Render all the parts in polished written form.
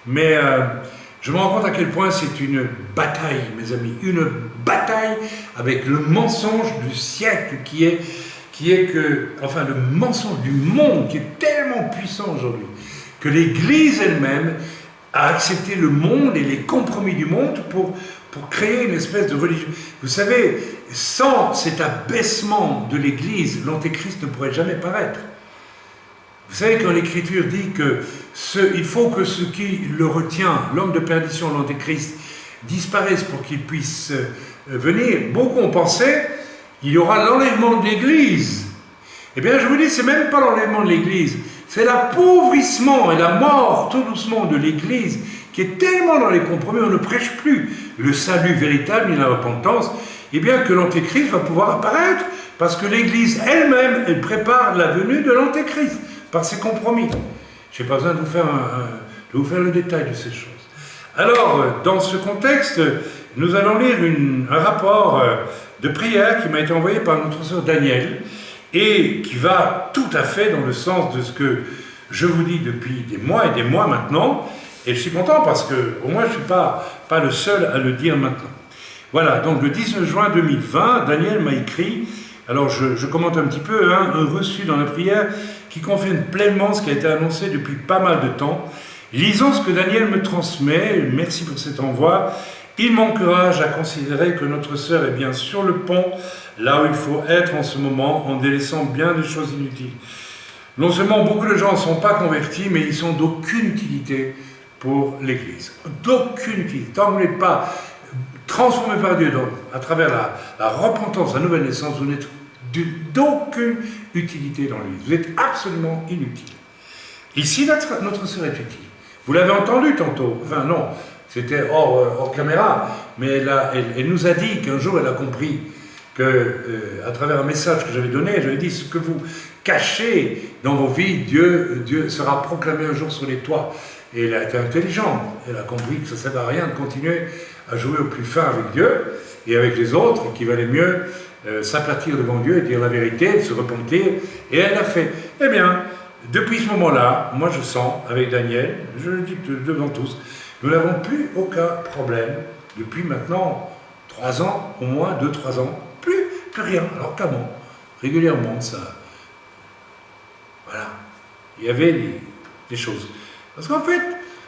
Mais je me rends compte à quel point c'est une bataille, mes amis, une bataille avec le mensonge du siècle qui est que, enfin le mensonge du monde qui est tellement puissant aujourd'hui, que l'Église elle-même a accepté le monde et les compromis du monde pour créer une espèce de religion. Vous savez, sans cet abaissement de l'Église, l'Antéchrist ne pourrait jamais paraître. Vous savez, quand l'Écriture dit que il faut que ce qui le retient, l'homme de perdition, l'Antéchrist, disparaisse pour qu'il puisse venir, beaucoup ont pensé qu'il y aura l'enlèvement de l'Église. Eh bien, je vous dis, c'est même pas l'enlèvement de l'Église, c'est l'appauvrissement et la mort tout doucement de l'Église qui est tellement dans les compromis, on ne prêche plus le salut véritable ni la repentance, et bien que l'Antéchrist va pouvoir apparaître, parce que l'Église elle-même, elle prépare la venue de l'Antéchrist, par ses compromis. Je n'ai pas besoin de vous faire le détail de ces choses. Alors, dans ce contexte, nous allons lire un rapport de prière qui m'a été envoyé par notre sœur Danielle, et qui va tout à fait dans le sens de ce que je vous dis depuis des mois et des mois maintenant, et je suis content parce que au moins je ne suis pas le seul à le dire maintenant. Voilà, donc le 19 juin 2020, Daniel m'a écrit, alors je commente un petit peu, un reçu dans la prière qui confirme pleinement ce qui a été annoncé depuis pas mal de temps. Lisons ce que Daniel me transmet, merci pour cet envoi. Il m'encourage à considérer que notre sœur est bien sur le pont, là où il faut être en ce moment, en délaissant bien des choses inutiles. Non seulement beaucoup de gens ne sont pas convertis, mais ils sont d'aucune utilité pour l'Église. D'aucune utilité. Tant que vous n'êtes pas transformé par Dieu à travers la repentance, la nouvelle naissance, vous n'êtes d'aucune utilité dans l'Église. Vous êtes absolument inutile. Ici, notre sœur est utile. Vous l'avez entendu tantôt. Enfin non, c'était hors caméra, mais elle nous a dit qu'un jour elle a compris que, à travers un message que j'avais donné, j'avais dit, ce que vous cachez dans vos vies, Dieu sera proclamé un jour sur les toits. Et elle a été intelligente, elle a compris que ça ne servait à rien de continuer à jouer au plus fin avec Dieu et avec les autres, et qu'il valait mieux s'aplatir devant Dieu et dire la vérité, se repentir, et elle l'a fait. Eh bien, depuis ce moment-là, moi je sens, avec Daniel, je le dis devant tous, nous n'avons plus aucun problème, depuis maintenant 3 ans, au moins 2-3 ans, plus rien. Alors qu'avant, régulièrement, ça... Voilà, il y avait des choses. Parce qu'en fait,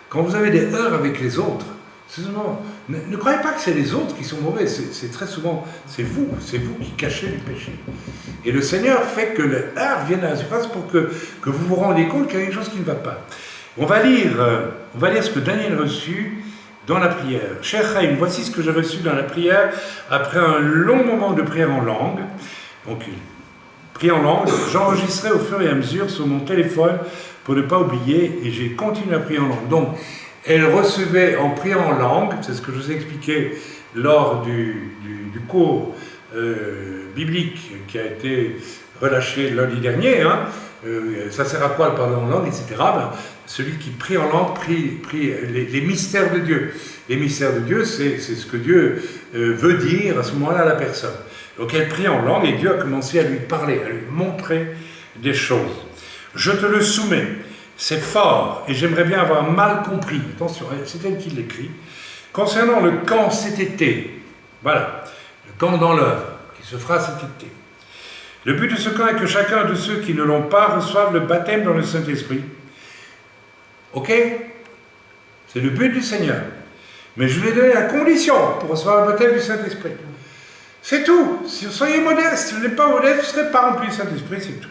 quand vous avez des heurts avec les autres, ne croyez pas que c'est les autres qui sont mauvais, c'est très souvent, c'est vous qui cachez les péchés. Et le Seigneur fait que le heurt vienne à la surface pour que vous vous rendiez compte qu'il y a quelque chose qui ne va pas. On va lire ce que Daniel reçut dans la prière. Cher Chaim, voici ce que j'ai reçu dans la prière après un long moment de prière en langue. Donc, prière en langue, j'enregistrais au fur et à mesure sur mon téléphone pour ne pas oublier, et j'ai continué à prier en langue. Donc, elle recevait en priant en langue, c'est ce que je vous ai expliqué lors du cours biblique qui a été relâché lundi dernier, ça sert à quoi de parler en langue, etc. Ben, celui qui prie en langue prie les mystères de Dieu. Les mystères de Dieu, c'est ce que Dieu veut dire à ce moment-là à la personne. Donc elle prie en langue et Dieu a commencé à lui parler, à lui montrer des choses. Je te le soumets, c'est fort, et j'aimerais bien avoir mal compris. Attention, c'est elle qui l'écrit. Concernant le camp cet été, voilà, le camp dans l'œuvre, qui se fera cet été. Le but de ce camp est que chacun de ceux qui ne l'ont pas reçoive le baptême dans le Saint-Esprit. Ok? C'est le but du Seigneur. Mais je lui ai donné la condition pour recevoir le baptême du Saint-Esprit. C'est tout. Soyez modestes. Si vous n'êtes pas modeste, vous ne serez pas rempli du Saint-Esprit, c'est tout.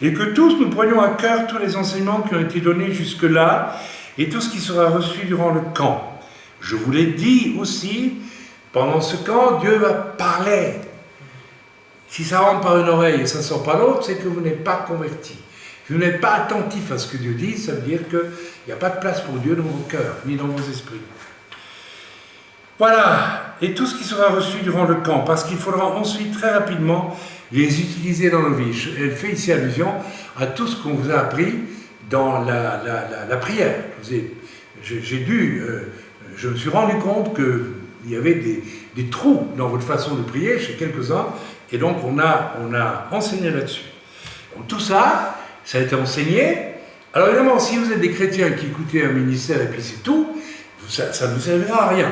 Et que tous nous prenions à cœur tous les enseignements qui ont été donnés jusque-là et tout ce qui sera reçu durant le camp. Je vous l'ai dit aussi, pendant ce camp, Dieu va parler. Si ça rentre par une oreille et ça ne sort par l'autre, c'est que vous n'êtes pas converti. Si vous n'êtes pas attentif à ce que Dieu dit, ça veut dire qu'il n'y a pas de place pour Dieu dans vos cœurs, ni dans vos esprits. Voilà, et tout ce qui sera reçu durant le camp, parce qu'il faudra ensuite très rapidement les utiliser dans nos vies. Elle fait ici allusion à tout ce qu'on vous a appris dans la prière. Je me suis rendu compte qu'il y avait des trous dans votre façon de prier chez quelques-uns, et donc on a enseigné là-dessus. Donc tout ça, ça a été enseigné, Alors évidemment, si vous êtes des chrétiens qui écoutez un ministère et puis c'est tout, ça ne vous servira à rien.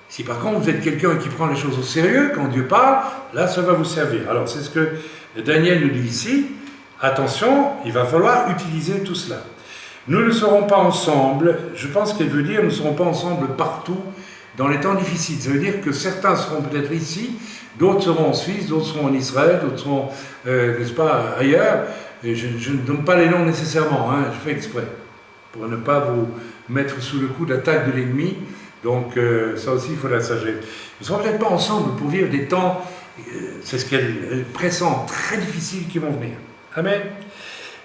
Si par contre vous êtes quelqu'un qui prend les choses au sérieux, quand Dieu parle, là ça va vous servir. Alors c'est ce que Daniel nous dit ici, attention, il va falloir utiliser tout cela. Nous ne serons pas ensemble, je pense qu'elle veut dire, nous ne serons pas ensemble partout dans les temps difficiles. Ça veut dire que certains seront peut-être ici, d'autres seront en Suisse, d'autres seront en Israël, d'autres seront, n'est-ce pas, ailleurs. Et je ne donne pas les noms nécessairement, hein, je fais exprès, pour ne pas vous mettre sous le coup d'attaque de l'ennemi. Donc ça aussi, il faut la sagesse. Nous ne serons peut-être pas ensemble pour vivre des temps, c'est ce qu'elle pressent, très difficiles qui vont venir. Amen.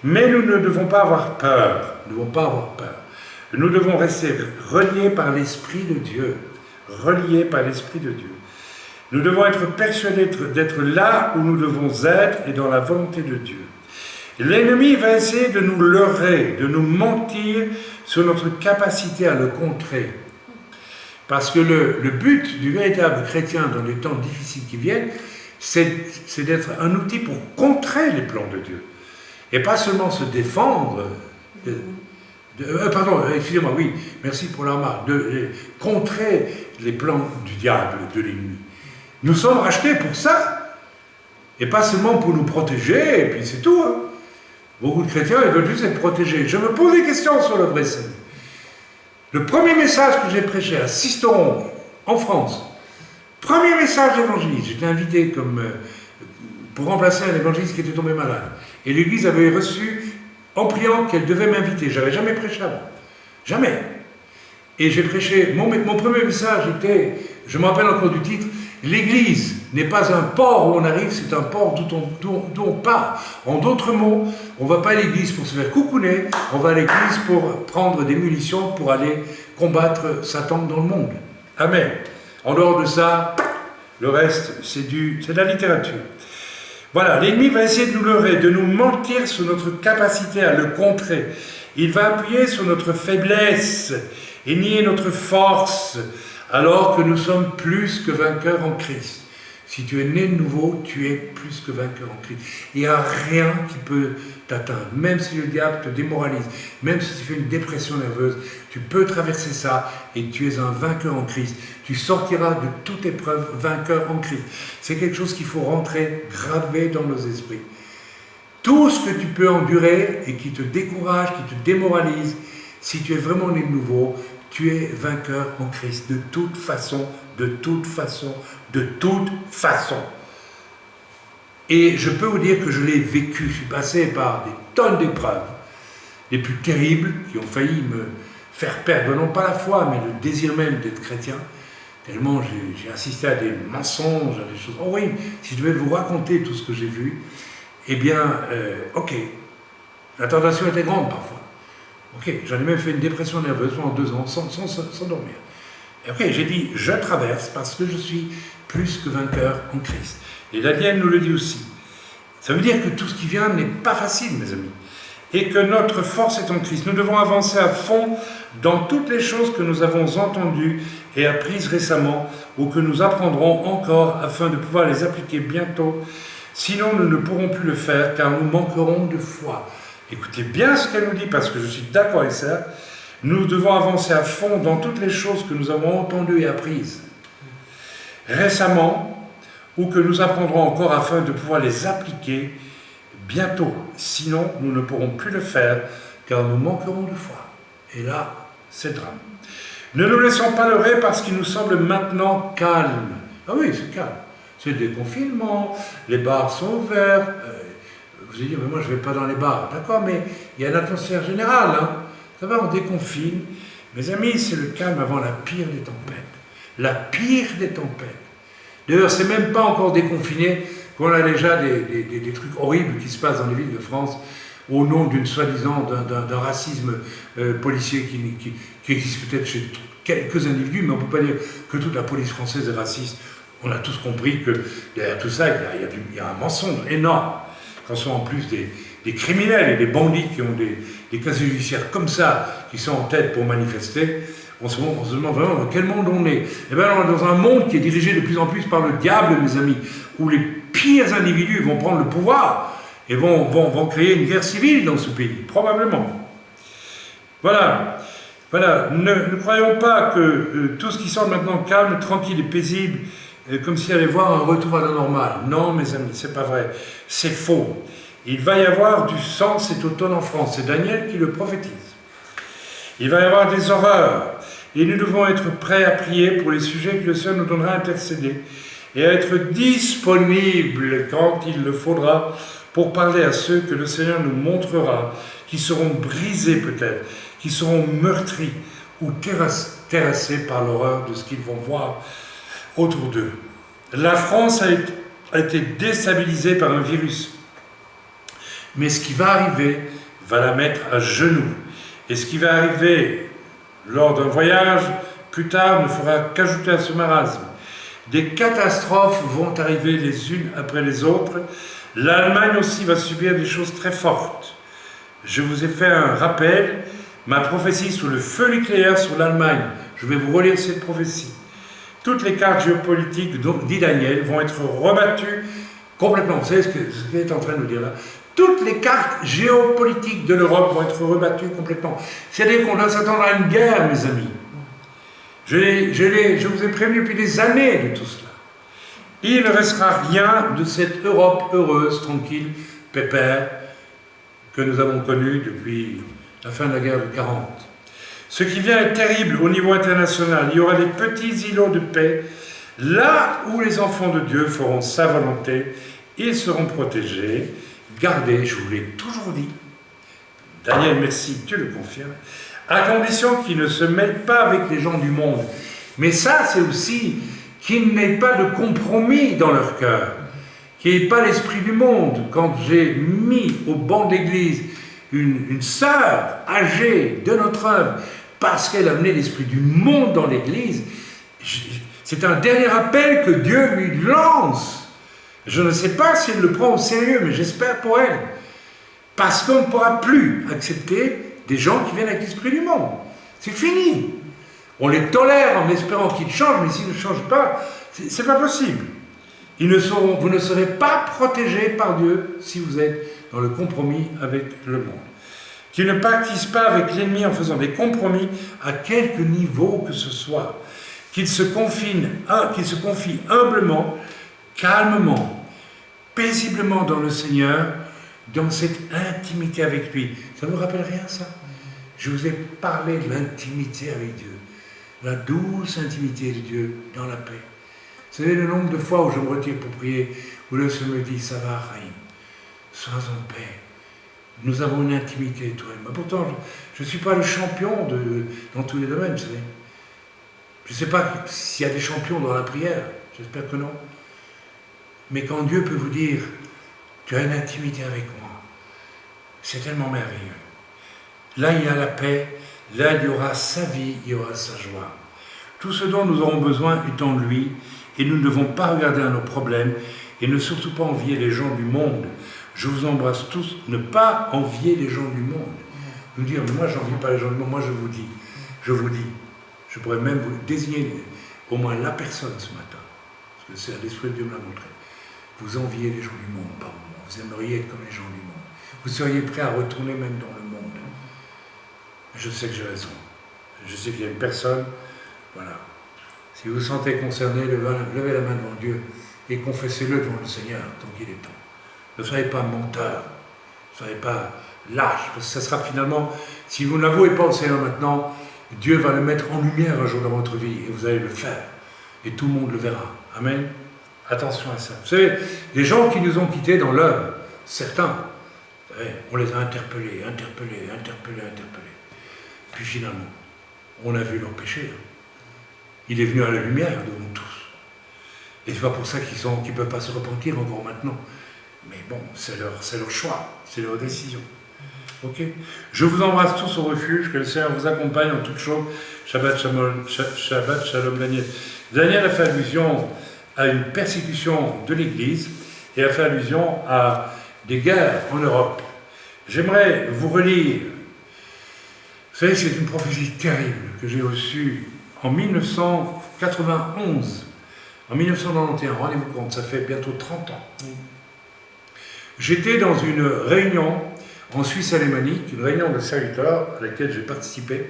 Mais nous ne devons pas avoir peur. Nous ne devons pas avoir peur. Nous devons rester reliés par l'Esprit de Dieu. Reliés par l'Esprit de Dieu. Nous devons être persuadés d'être là où nous devons être et dans la volonté de Dieu. L'ennemi va essayer de nous leurrer, de nous mentir sur notre capacité à le contrer. Parce que le but du véritable chrétien dans les temps difficiles qui viennent, c'est d'être un outil pour contrer les plans de Dieu. Et pas seulement se défendre, pardon, excusez-moi, oui, merci pour la remarque, de contrer les plans du diable, de l'ennemi. Nous sommes rachetés pour ça, et pas seulement pour nous protéger, et puis c'est tout. Hein. Beaucoup de chrétiens, ils veulent juste être protégés. Je me pose des questions sur le vrai salut. Le premier message que j'ai prêché à Sisteron, en France, premier message d'évangéliste, j'étais invité pour remplacer un évangéliste qui était tombé malade. Et l'Église avait reçu, en priant qu'elle devait m'inviter. Je n'avais jamais prêché avant. Jamais. Et j'ai prêché, mon premier message était, je me rappelle encore du titre, l'Église n'est pas un port où on arrive, c'est un port d'où on part. En d'autres mots, on ne va pas à l'Église pour se faire coucouner, on va à l'Église pour prendre des munitions pour aller combattre Satan dans le monde. Amen. En dehors de ça, le reste, c'est de la littérature. Voilà, l'ennemi va essayer de nous leurrer, de nous mentir sur notre capacité à le contrer. Il va appuyer sur notre faiblesse et nier notre force, alors que nous sommes plus que vainqueurs en Christ. Si tu es né de nouveau, tu es plus que vainqueur en Christ. Il n'y a rien qui peut t'atteindre. Même si le diable te démoralise, même si tu fais une dépression nerveuse, tu peux traverser ça et tu es un vainqueur en Christ. Tu sortiras de toute épreuve vainqueur en Christ. C'est quelque chose qu'il faut rentrer gravé dans nos esprits. Tout ce que tu peux endurer et qui te décourage, qui te démoralise, si tu es vraiment né de nouveau, tu es vainqueur en Christ, de toute façon, de toute façon, de toute façon. Et je peux vous dire que je l'ai vécu, je suis passé par des tonnes d'épreuves, les plus terribles, qui ont failli me faire perdre, non pas la foi, mais le désir même d'être chrétien, tellement j'ai assisté à des mensonges, à des choses horribles. Si je devais vous raconter tout ce que j'ai vu, eh bien, ok, la tentation était grande parfois. Ok, j'en ai même fait une dépression nerveuse pendant 2 ans, sans dormir. Et ok, j'ai dit, je traverse parce que je suis plus que vainqueur en Christ. Et Daniel nous le dit aussi. Ça veut dire que tout ce qui vient n'est pas facile, mes amis. Et que notre force est en Christ. Nous devons avancer à fond dans toutes les choses que nous avons entendues et apprises récemment, ou que nous apprendrons encore afin de pouvoir les appliquer bientôt. Sinon, nous ne pourrons plus le faire, car nous manquerons de foi. Écoutez bien ce qu'elle nous dit, parce que je suis d'accord avec ça. Nous devons avancer à fond dans toutes les choses que nous avons entendues et apprises récemment, ou que nous apprendrons encore afin de pouvoir les appliquer bientôt. Sinon, nous ne pourrons plus le faire, car nous manquerons de foi. Et là, c'est le drame. Ne nous laissons pas leurrer parce qu'il nous semble maintenant calme. Ah oui, c'est calme. C'est le déconfinement, les bars sont ouverts. Vous allez dire, mais moi je ne vais pas dans les bars. D'accord, mais il y a une atmosphère générale. Hein. Ça va, on déconfine. Mes amis, c'est le calme avant la pire des tempêtes. La pire des tempêtes. D'ailleurs, c'est même pas encore déconfiné qu'on a déjà des trucs horribles qui se passent dans les villes de France au nom d'une soi-disant d'un racisme policier qui existe peut-être chez quelques individus, mais on ne peut pas dire que toute la police française est raciste. On a tous compris que derrière tout ça, il y a un mensonge énorme. Quand ce sont en plus des criminels et des bandits qui ont des casiers judiciaires comme ça, qui sont en tête pour manifester, on se demande vraiment dans quel monde on est. Eh bien, on est dans un monde qui est dirigé de plus en plus par le diable, mes amis, où les pires individus vont prendre le pouvoir et vont créer une guerre civile dans ce pays, probablement. Voilà. Voilà. Ne croyons pas que tout ce qui semble maintenant calme, tranquille et paisible, comme s'il allait voir un retour à la normale. Non, mes amis, c'est pas vrai. C'est faux. Il va y avoir du sang cet automne en France. C'est Daniel qui le prophétise. Il va y avoir des horreurs. Et nous devons être prêts à prier pour les sujets que le Seigneur nous donnera à intercéder et à être disponibles quand il le faudra pour parler à ceux que le Seigneur nous montrera, qui seront brisés peut-être, qui seront meurtris ou terrassés par l'horreur de ce qu'ils vont voir autour d'eux. La France a été déstabilisée par un virus. Mais ce qui va arriver va la mettre à genoux. Et ce qui va arriver lors d'un voyage, plus tard, ne fera qu'ajouter à ce marasme. Des catastrophes vont arriver les unes après les autres. L'Allemagne aussi va subir des choses très fortes. Je vous ai fait un rappel, ma prophétie sous le feu nucléaire sur l'Allemagne. Je vais vous relire cette prophétie. Toutes les cartes géopolitiques, dit Daniel, vont être rebattues complètement. Vous savez ce qu'il est en train de nous dire là? Toutes les cartes géopolitiques de l'Europe vont être rebattues complètement. C'est-à-dire qu'on doit s'attendre à une guerre, mes amis. Je vous ai prévenu depuis des années de tout cela. Il ne restera rien de cette Europe heureuse, tranquille, pépère, que nous avons connue depuis la fin de la guerre de 40. Ce qui vient est terrible au niveau international. Il y aura des petits îlots de paix, là où les enfants de Dieu feront sa volonté, ils seront protégés, gardés, je vous l'ai toujours dit. Daniel, merci, tu le confirmes, à condition qu'ils ne se mêlent pas avec les gens du monde. Mais ça, c'est aussi qu'ils n'aient pas de compromis dans leur cœur, qu'il n'y ait pas l'esprit du monde. Quand j'ai mis au banc d'église une sœur âgée de notre œuvre, parce qu'elle a amené l'esprit du monde dans l'église, c'est un dernier appel que Dieu lui lance. Je ne sais pas si elle le prend au sérieux, mais j'espère pour elle. Parce qu'on ne pourra plus accepter des gens qui viennent avec l'esprit du monde. C'est fini. On les tolère en espérant qu'ils changent, mais s'ils ne changent pas, c'est pas possible. Vous ne serez pas protégés par Dieu si vous êtes dans le compromis avec le monde. Qu'ils ne pactisent pas avec l'ennemi en faisant des compromis à quelque niveau que ce soit. Qu'ils se confient humblement, calmement, paisiblement dans le Seigneur, dans cette intimité avec lui. Ça ne vous rappelle rien, ça? Je vous ai parlé de l'intimité avec Dieu, la douce intimité de Dieu dans la paix. Vous savez le nombre de fois où je me retire pour prier, où le Seigneur me dit, ça va, Raïm, sois en paix. Nous avons une intimité, toi et moi. Pourtant, je ne suis pas le champion dans tous les domaines, vous savez. Je ne sais pas s'il y a des champions dans la prière, j'espère que non. Mais quand Dieu peut vous dire, tu as une intimité avec moi, c'est tellement merveilleux. Là, il y a la paix, là, il y aura sa vie, il y aura sa joie. Tout ce dont nous aurons besoin est en lui, et nous ne devons pas regarder à nos problèmes, et ne surtout pas envier les gens du monde. Je vous embrasse tous, ne pas envier les gens du monde. Nous dire, mais moi, je n'envie pas les gens du monde, moi, je vous dis, je pourrais même vous désigner au moins la personne ce matin, parce que c'est l'Esprit de Dieu me l'a montré. Vous enviez les gens du monde, pas moi. Vous aimeriez être comme les gens du monde. Vous seriez prêt à retourner même dans le monde. Je sais que j'ai raison. Je sais qu'il y a une personne, voilà. Si vous vous sentez concerné, levez la main devant Dieu et confessez-le devant le Seigneur tant qu'il est temps. Ne soyez pas menteur, ne soyez pas lâche, parce que ça sera finalement, si vous n'avouez pas au Seigneur maintenant, Dieu va le mettre en lumière un jour dans votre vie et vous allez le faire. Et tout le monde le verra. Amen. Attention à ça. Vous savez, les gens qui nous ont quittés dans l'œuvre, certains, on les a interpellés. Puis finalement, on a vu leur péché. Il est venu à la lumière devant tous. Et c'est pas pour ça qu'ils ne peuvent pas se repentir encore maintenant. Mais bon, c'est leur choix, c'est leur décision. Ok? Je vous embrasse tous au refuge, que le Seigneur vous accompagne en toutes choses. Shabbat Shalom Daniel. Daniel a fait allusion à une persécution de l'Église et a fait allusion à des guerres en Europe. J'aimerais vous relire. Vous savez, c'est une prophétie terrible que j'ai reçue en 1991. En 1991, rendez-vous compte, ça fait bientôt 30 ans. J'étais dans une réunion en Suisse alémanique, une réunion de serviteurs à laquelle j'ai participé.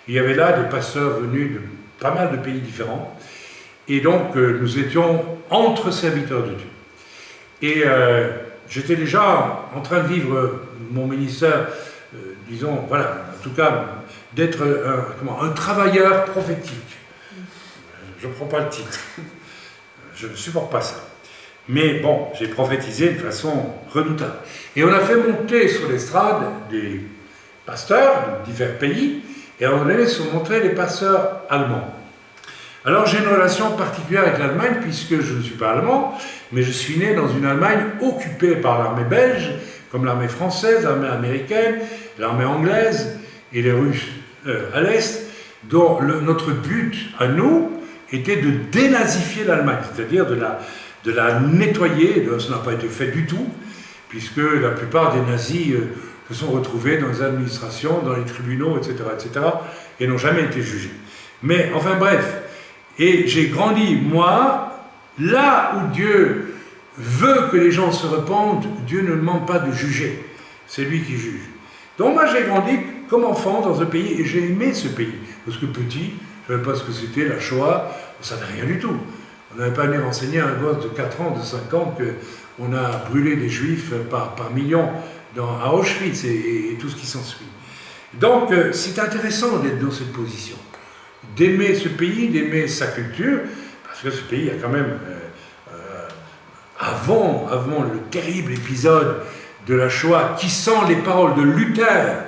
Il y avait là des pasteurs venus de pas mal de pays différents. Et donc, nous étions entre serviteurs de Dieu. Et j'étais déjà en train de vivre mon ministère, disons, voilà, en tout cas, d'être un travailleur prophétique. Je ne prends pas le titre. Je ne supporte pas ça. Mais bon, j'ai prophétisé de façon redoutable. Et on a fait monter sur l'estrade des pasteurs de divers pays, et à un moment donné sont montrés les pasteurs allemands. Alors j'ai une relation particulière avec l'Allemagne, puisque je ne suis pas allemand, mais je suis né dans une Allemagne occupée par l'armée belge, comme l'armée française, l'armée américaine, l'armée anglaise et les Russes à l'Est, dont notre but à nous était de dénazifier l'Allemagne, c'est-à-dire de la nettoyer. Ça n'a pas été fait du tout, puisque la plupart des nazis se sont retrouvés dans les administrations, dans les tribunaux, etc., et n'ont jamais été jugés. Mais enfin bref, et j'ai grandi, moi, là où Dieu veut que les gens se repentent, Dieu ne demande pas de juger, c'est lui qui juge. Donc moi j'ai grandi comme enfant dans un pays, et j'ai aimé ce pays, parce que petit, je ne savais pas ce que c'était la Shoah, on ne savait rien du tout. On n'avait pas venu renseigner à un gosse de 4 ans, de 5 ans, qu'on a brûlé des juifs par millions à Auschwitz et tout ce qui s'ensuit. Donc c'est intéressant d'être dans cette position, d'aimer ce pays, d'aimer sa culture, parce que ce pays a quand même, avant le terrible épisode de la Shoah, qui sent les paroles de Luther,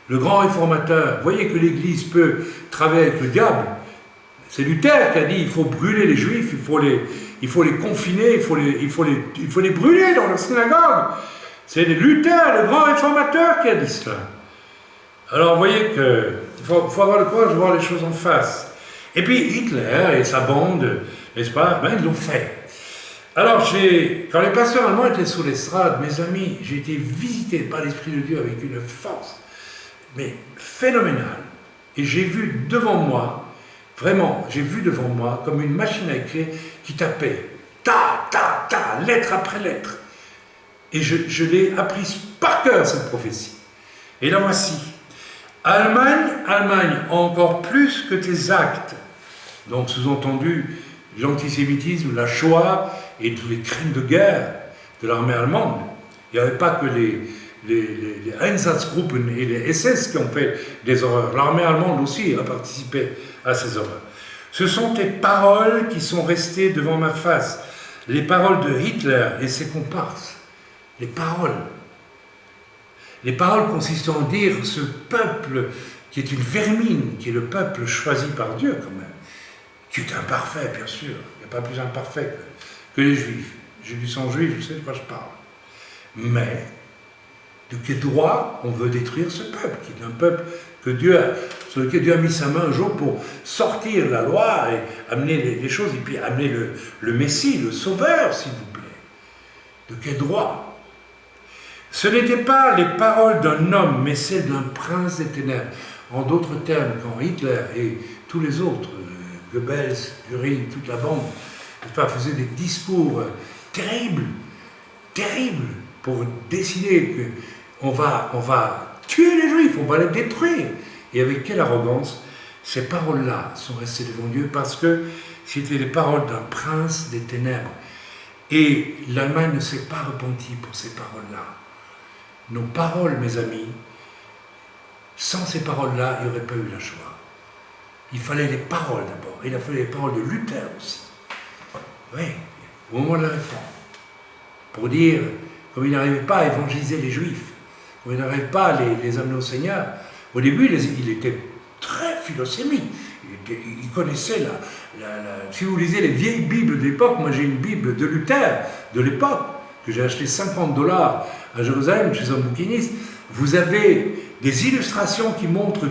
le grand réformateur. Voyez que l'Église peut travailler avec le diable. C'est Luther qui a dit il faut brûler les Juifs, il faut les confiner, il faut les brûler dans leur synagogue. C'est Luther, le grand réformateur, qui a dit cela. Alors vous voyez qu'il faut avoir le courage de voir les choses en face. Et puis Hitler et sa bande, n'est-ce pas, ben, ils l'ont fait. Alors quand les pasteurs allemands étaient sur l'estrade, mes amis, j'ai été visité par l'Esprit de Dieu avec une force, mais phénoménale. Et j'ai vu devant moi, vraiment, j'ai vu devant moi comme une machine à écrire qui tapait, lettre après lettre. Et je l'ai apprise par cœur, cette prophétie. Et la voici. Allemagne, encore plus que tes actes. Donc, sous-entendu, l'antisémitisme, la Shoah et tous les crimes de guerre de l'armée allemande. Il n'y avait pas que les Einsatzgruppen et les SS qui ont fait des horreurs. L'armée allemande aussi a participé à ces horreurs. Ce sont tes paroles qui sont restées devant ma face. Les paroles de Hitler et ses comparses. Les paroles. Les paroles consistant à dire ce peuple qui est une vermine, qui est le peuple choisi par Dieu quand même, qui est imparfait bien sûr, il n'y a pas plus imparfait que les Juifs. J'ai du sang juif, je sais de quoi je parle. Mais, de quel droit on veut détruire ce peuple, qui est un peuple sur lequel Dieu a mis sa main un jour pour sortir la loi et amener les choses, et puis amener le Messie, le Sauveur, s'il vous plaît. De quel droit? Ce n'étaient pas les paroles d'un homme, mais celles d'un prince des ténèbres. En d'autres termes, quand Hitler et tous les autres, Goebbels, Göring, toute la bande, faisaient des discours terribles, pour décider qu'on va tuer les Juifs, on va les détruire. Et avec quelle arrogance ces paroles-là sont restées devant Dieu, parce que c'était les paroles d'un prince des ténèbres. Et l'Allemagne ne s'est pas repentie pour ces paroles-là. Nos paroles, mes amis, sans ces paroles-là, il n'y aurait pas eu la Shoah. Il fallait les paroles d'abord. Il a fallu les paroles de Luther aussi. Oui, au moment de la réforme. Pour dire, comme il n'arrivait pas à évangéliser les Juifs, comme il n'arrivait pas à les amener au Seigneur, au début, il était très philosémique. Il connaissait si vous lisez les vieilles Bibles de l'époque, moi j'ai une Bible de Luther de l'époque, que j'ai acheté $50 à Jérusalem chez un bouquiniste. Vous avez des illustrations qui montrent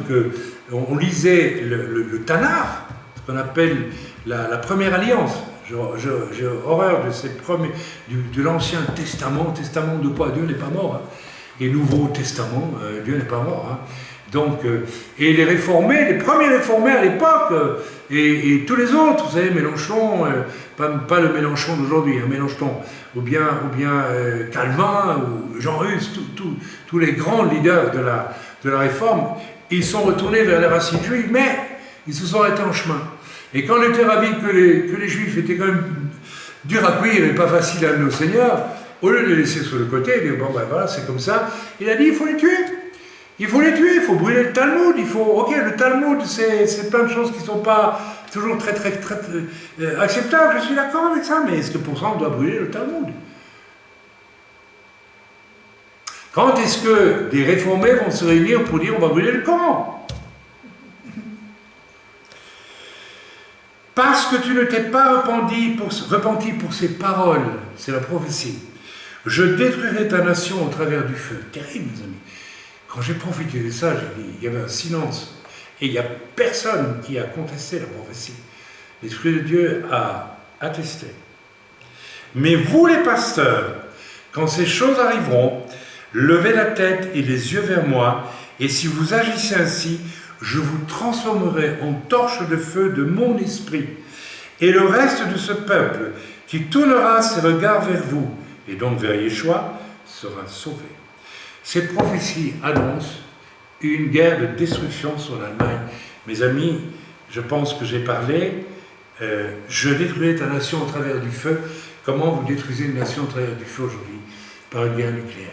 qu'on lisait le Tanakh, ce qu'on appelle la première alliance. J'ai horreur de l'Ancien Testament. Testament de quoi? Dieu n'est pas mort. Hein. Et Nouveau Testament, Dieu n'est pas mort. Hein. Donc, et les réformés, les premiers réformés à l'époque, et tous les autres, vous savez, Mélenchon, pas le Mélenchon d'aujourd'hui, hein, Mélenchon, ou bien Calvin, ou Jean Hus, tous les grands leaders de la réforme, ils sont retournés vers les racines juives, mais ils se sont arrêtés en chemin. Et quand on était ravis que les juifs étaient quand même durs à cuire et pas faciles à amener au Seigneur, au lieu de les laisser sur le côté, il dit bon ben voilà, c'est comme ça, il a dit il faut les tuer. Il faut les tuer, il faut brûler le Talmud, ok, le Talmud, c'est plein de choses qui ne sont pas toujours très acceptables, je suis d'accord avec ça, mais est-ce que pour ça on doit brûler le Talmud? Quand est-ce que des réformés vont se réunir pour dire on va brûler le Coran? Parce que tu ne t'es pas repenti pour ces paroles, c'est la prophétie. Je détruirai ta nation au travers du feu. Terrible, mes amis. Quand j'ai profité de ça, j'ai dit, il y avait un silence. Et il n'y a personne qui a contesté la prophétie. L'Esprit de Dieu a attesté. Mais vous les pasteurs, quand ces choses arriveront, levez la tête et les yeux vers moi, et si vous agissez ainsi, je vous transformerai en torche de feu de mon esprit. Et le reste de ce peuple qui tournera ses regards vers vous, et donc vers Yeshua, sera sauvé. Cette prophétie annonce une guerre de destruction sur l'Allemagne. Mes amis, je pense que j'ai parlé, je détruirai ta nation au travers du feu. Comment vous détruisez une nation au travers du feu aujourd'hui? Par une guerre nucléaire.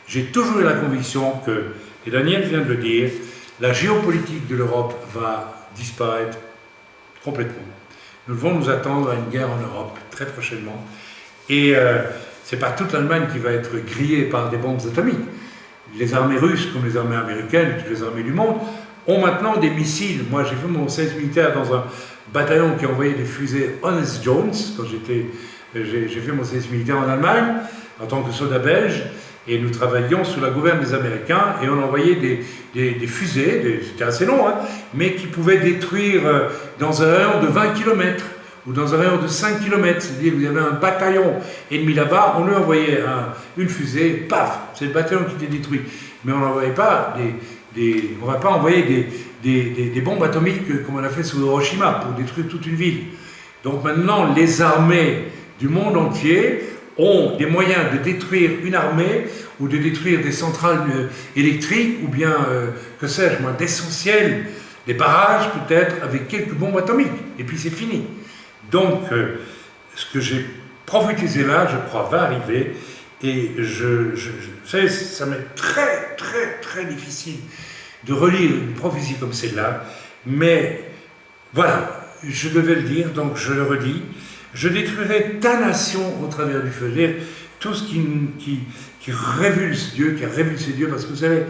J'ai toujours eu la conviction que, et Daniel vient de le dire, la géopolitique de l'Europe va disparaître complètement. Nous devons nous attendre à une guerre en Europe très prochainement. Et ce n'est pas toute l'Allemagne qui va être grillée par des bombes atomiques. Les armées russes, comme les armées américaines et toutes les armées du monde, ont maintenant des missiles. Moi, j'ai fait mon service militaire dans un bataillon qui envoyait des fusées Honest Jones, quand j'ai fait mon service militaire en Allemagne, en tant que soldat belge, et nous travaillions sous la gouverne des Américains, et on envoyait des fusées, c'était assez long, hein, mais qui pouvaient détruire dans un rayon de 20 km, ou dans un rayon de 5 km, c'est-à-dire qu'il y avait un bataillon ennemi là-bas, on lui envoyait une fusée, paf, c'est le bataillon qui était détruit. Mais on n'envoyait pas on ne va pas envoyer des bombes atomiques comme on a fait sur Hiroshima pour détruire toute une ville. Donc maintenant, les armées du monde entier ont des moyens de détruire une armée ou de détruire des centrales électriques ou bien, que sais-je moi, d'essentiels, des barrages peut-être avec quelques bombes atomiques. Et puis c'est fini. Donc, ce que j'ai prophétisé là, je crois, va arriver. Et vous savez, ça m'est très, très, très difficile de relire une prophétie comme celle-là. Mais voilà, je devais le dire, donc je le redis. Je détruirai ta nation au travers du feu. C'est-à-dire tout ce qui révulse Dieu, qui a révulsé Dieu, parce que vous savez,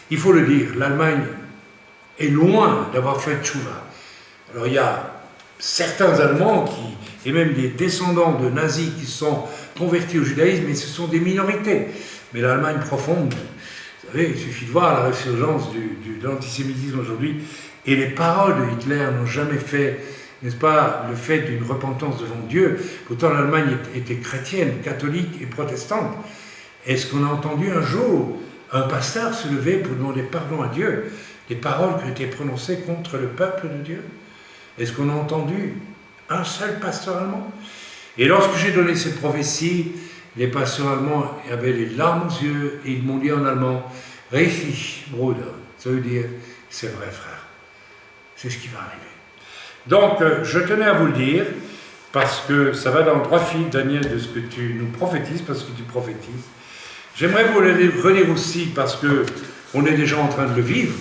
il faut le dire, l'Allemagne est loin d'avoir fait tchouva. Alors il y a certains Allemands et même des descendants de nazis qui sont convertis au judaïsme, mais ce sont des minorités. Mais l'Allemagne profonde, vous savez, il suffit de voir la résurgence de l'antisémitisme aujourd'hui, et les paroles de Hitler n'ont jamais fait, n'est-ce pas, le fait d'une repentance devant Dieu. Pourtant l'Allemagne était chrétienne, catholique et protestante. Est-ce qu'on a entendu un jour un pasteur se lever pour demander pardon à Dieu des paroles qui ont été prononcées contre le peuple de Dieu? Est-ce qu'on a entendu un seul pasteur allemand? Et lorsque j'ai donné cette prophétie, les pasteurs allemands avaient les larmes aux yeux et ils m'ont dit en allemand, Richtig, Bruder, ça veut dire, c'est vrai frère, c'est ce qui va arriver. Donc, je tenais à vous le dire, parce que ça va dans le droit fil, Daniel, de ce que tu nous prophétises, parce que tu prophétises. J'aimerais vous le redire aussi, parce qu'on est déjà en train de le vivre,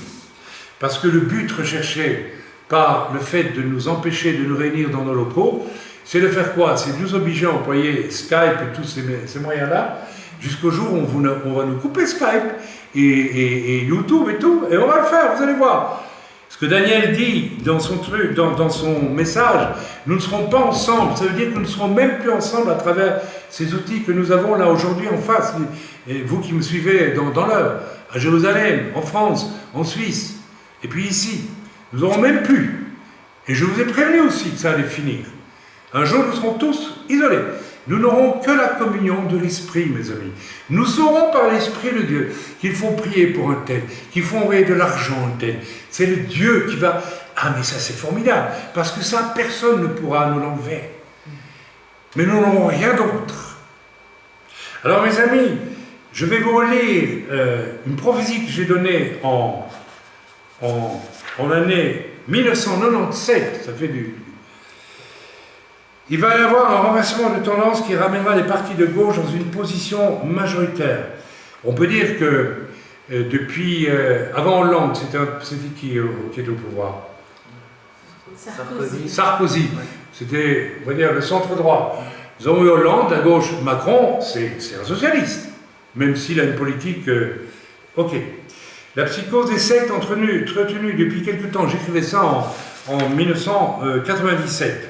parce que le but recherché par le fait de nous empêcher de nous réunir dans nos locaux, c'est de faire quoi? C'est de nous obliger à employer Skype et tous ces moyens-là, jusqu'au jour où on va nous couper Skype et YouTube et tout, et on va le faire, vous allez voir. Ce que Daniel dit dans son truc, dans son message, nous ne serons pas ensemble, ça veut dire que nous ne serons même plus ensemble à travers ces outils que nous avons là aujourd'hui en face, et vous qui me suivez dans l'heure, à Jérusalem, en France, en Suisse, et puis ici. Nous n'aurons même plus. Et je vous ai prévenu aussi que ça allait finir. Un jour, nous serons tous isolés. nous n'aurons que la communion de l'Esprit, mes amis. Nous saurons par l'Esprit de Dieu qu'il faut prier pour un tel, qu'il faut envoyer de l'argent à un tel. C'est le Dieu qui va... Ah, mais ça c'est formidable, parce que ça, personne ne pourra nous l'enlever. Mais nous n'aurons rien d'autre. Alors, mes amis, je vais vous lire une prophétie que j'ai donnée en l'année 1997, ça fait du... Il va y avoir un renversement de tendance qui ramènera les partis de gauche dans une position majoritaire. On peut dire que depuis... avant Hollande, c'était qui était au pouvoir? Sarkozy. Ouais. C'était, on va dire, le centre-droit. Nous avons eu Hollande, à gauche, Macron, c'est un socialiste. Même s'il a une politique... ok. La psychose des sectes entretenue depuis quelque temps, j'écrivais ça en 1997.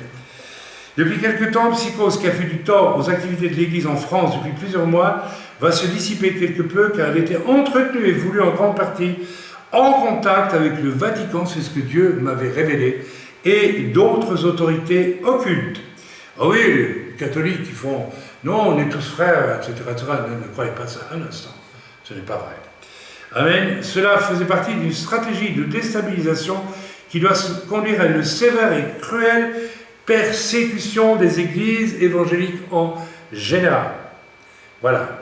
Depuis quelque temps, psychose qui a fait du tort aux activités de l'Église en France depuis plusieurs mois va se dissiper quelque peu car elle était entretenue et voulue en grande partie en contact avec le Vatican, c'est ce que Dieu m'avait révélé, et d'autres autorités occultes. Ah oui, les catholiques qui font « non, on est tous frères », etc. Ne croyez pas ça un instant, ce n'est pas vrai. Amen. Cela faisait partie d'une stratégie de déstabilisation qui doit se conduire à une sévère et cruelle persécution des églises évangéliques en général. Voilà.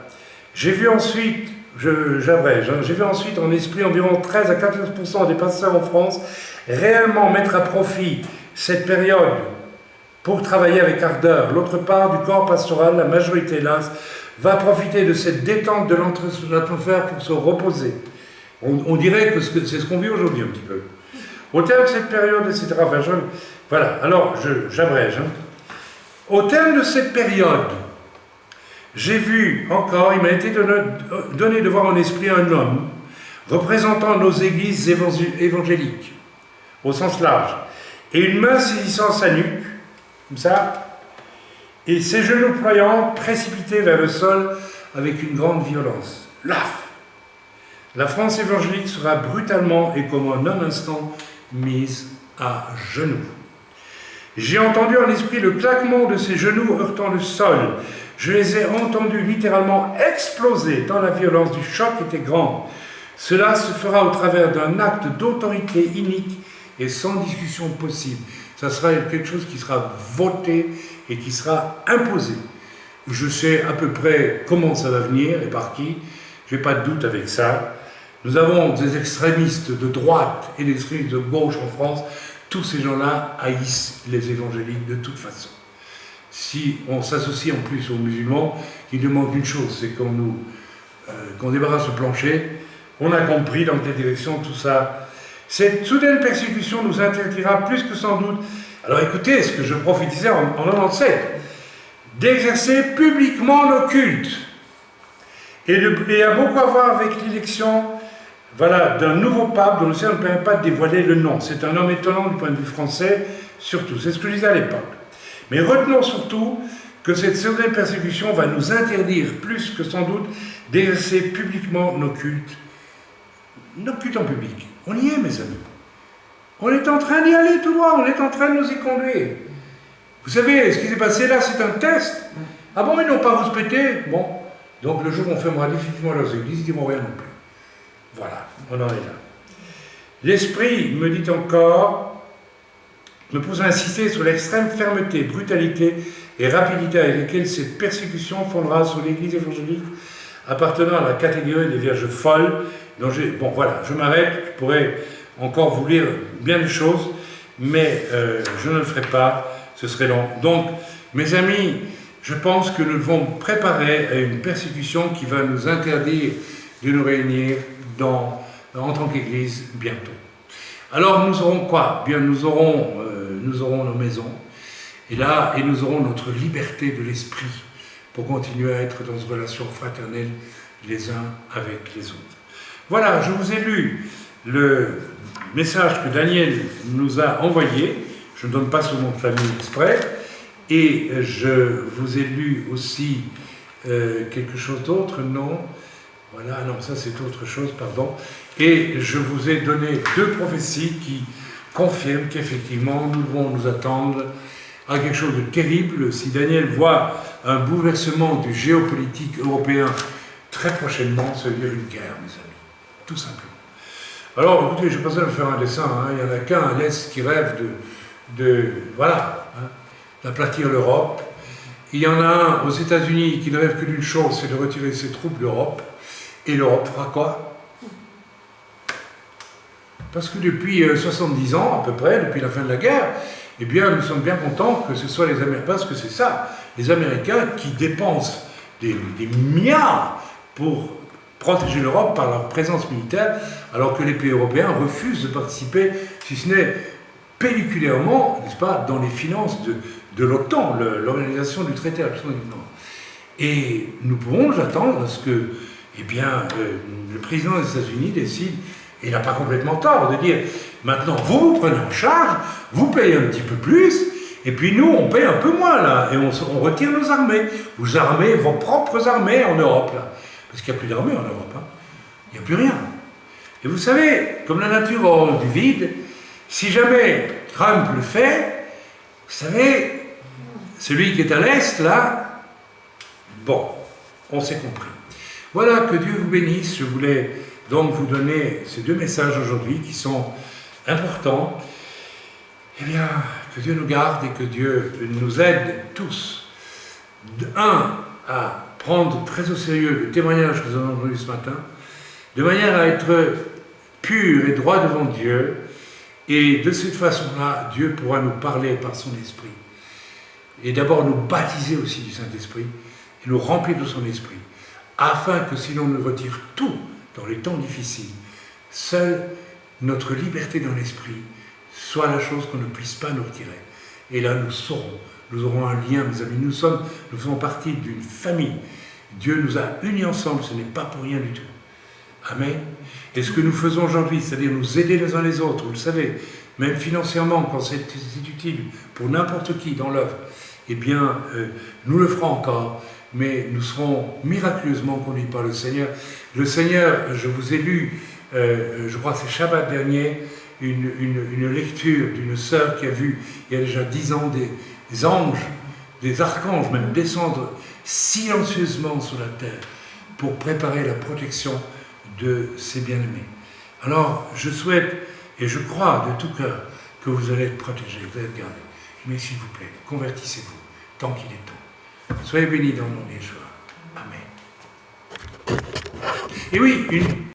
J'ai vu ensuite, j'abrège, j'ai vu ensuite en esprit environ 13 à 14% des pasteurs en France réellement mettre à profit cette période pour travailler avec ardeur. L'autre part du corps pastoral, la majorité hélas, va profiter de cette détente de l'atmosphère pour se reposer. On dirait que c'est ce qu'on vit aujourd'hui un petit peu. Au terme de cette période, etc. Enfin, voilà, alors j'abrège. Hein. Au terme de cette période, j'ai vu encore, il m'a été donné de voir en esprit un homme représentant nos églises évangéliques, au sens large, et une main saisissant sa nuque, comme ça, et ses genoux ployants précipités vers le sol avec une grande violence. Laf! La France évangélique sera brutalement et comme en un instant mise à genoux. J'ai entendu en esprit le claquement de ses genoux heurtant le sol. Je les ai entendus littéralement exploser tant la violence du choc était grande. Cela se fera au travers d'un acte d'autorité inique et sans discussion possible. Ça sera quelque chose qui sera voté et qui sera imposé. Je sais à peu près comment ça va venir et par qui. Je n'ai pas de doute avec ça. Nous avons des extrémistes de droite et des extrémistes de gauche en France. Tous ces gens-là haïssent les évangéliques de toute façon. Si on s'associe en plus aux musulmans, qui demandent une chose, c'est qu'on débarrasse le plancher, on a compris dans quelle direction tout ça. Cette soudaine persécution nous interdira plus que sans doute, alors écoutez ce que je prophétisais en 97, d'exercer publiquement nos cultes. Et a beaucoup à voir avec l'élection d'un nouveau pape dont le Seigneur ne permet pas de dévoiler le nom. C'est un homme étonnant du point de vue français, surtout. C'est ce que je disais à l'époque. Mais retenons surtout que cette seconde persécution va nous interdire, plus que sans doute, d'exercer publiquement nos cultes en public. On y est, mes amis. On est en train d'y aller tout droit, on est en train de nous y conduire. Vous savez, ce qui s'est passé là, c'est un test. Ah bon, ils n'ont pas respecté? Bon. Donc le jour où on fermera définitivement leurs églises, ils ne diront rien non plus. Voilà, on en est là. L'Esprit me dit encore, me pousse à insister sur l'extrême fermeté, brutalité et rapidité avec lesquelles cette persécution fondera sur l'Église évangélique appartenant à la catégorie des vierges folles. Bon voilà, je m'arrête, je pourrais encore vous lire bien des choses, mais je ne le ferai pas, ce serait long. Donc, mes amis, je pense que nous devons préparer à une persécution qui va nous interdire de nous réunir en tant qu'Église bientôt. Alors nous aurons quoi? Bien, nous aurons nos maisons, et nous aurons notre liberté de l'esprit pour continuer à être dans une relation fraternelle les uns avec les autres. Voilà, je vous ai lu le message que Daniel nous a envoyé. Je ne donne pas son nom de famille exprès. Et je vous ai lu aussi quelque chose d'autre, non? Voilà, non, ça c'est autre chose, pardon. Et je vous ai donné deux prophéties qui confirment qu'effectivement nous devons nous attendre à quelque chose de terrible si Daniel voit un bouleversement du géopolitique européen très prochainement, ça veut dire une guerre, mes amis, tout simplement. Alors, écoutez, je ne vais pas faire un dessin, hein. Il n'y en a qu'un à l'Est qui rêve d'aplatir l'Europe. Il y en a un aux États-Unis qui ne rêve que d'une chose, c'est de retirer ses troupes d'Europe. Et l'Europe fera quoi? Parce que depuis 70 ans, à peu près, depuis la fin de la guerre, eh bien, nous sommes bien contents que ce soit les Américains, parce que c'est ça, les Américains qui dépensent des milliards pour protéger l'Europe par leur présence militaire, alors que les pays européens refusent de participer, si ce n'est pelliculairement, n'est-ce pas, dans les finances de l'OTAN, l'organisation du traité absolument. Et nous pouvons nous attendre à ce que, eh bien, le président des États-Unis décide, et il n'a pas complètement tort, de dire, maintenant, vous prenez en charge, vous payez un petit peu plus, et puis nous, on paye un peu moins, là, et on retire nos armées. Vous armez vos propres armées en Europe, là. Parce qu'il n'y a plus d'armée en Europe, hein. Il n'y a plus rien. Et vous savez, comme la nature a horreur du vide, si jamais Trump le fait, vous savez, celui qui est à l'Est, là, bon, on s'est compris. Voilà, que Dieu vous bénisse. Je voulais donc vous donner ces deux messages aujourd'hui qui sont importants. Eh bien, que Dieu nous garde et que Dieu nous aide tous. À prendre très au sérieux le témoignage que nous avons entendu ce matin, de manière à être pur et droit devant Dieu, et de cette façon-là, Dieu pourra nous parler par son esprit. Et d'abord nous baptiser aussi du Saint-Esprit, et nous remplir de son esprit, afin que si l'on nous retire tout dans les temps difficiles, seule notre liberté dans l'esprit soit la chose qu'on ne puisse pas nous retirer. Et là, nous aurons un lien, mes amis. Nous faisons partie d'une famille. Dieu nous a unis ensemble, ce n'est pas pour rien du tout. Amen. Et ce que nous faisons aujourd'hui, c'est-à-dire nous aider les uns les autres, vous le savez, même financièrement, quand c'est utile pour n'importe qui dans l'œuvre, eh bien, nous le ferons encore, mais nous serons miraculeusement conduits par le Seigneur. Le Seigneur, je vous ai lu, je crois que c'est Shabbat dernier, une lecture d'une sœur qui a vu, il y a déjà 10 ans, des anges, des archanges même, descendre silencieusement sur la terre pour préparer la protection de ses bien-aimés. Alors, je souhaite, et je crois de tout cœur, que vous allez être protégés, vous allez être gardés. Mais s'il vous plaît, convertissez-vous, tant qu'il est temps. Soyez bénis dans le nom de Yeshua. Amen. Et oui,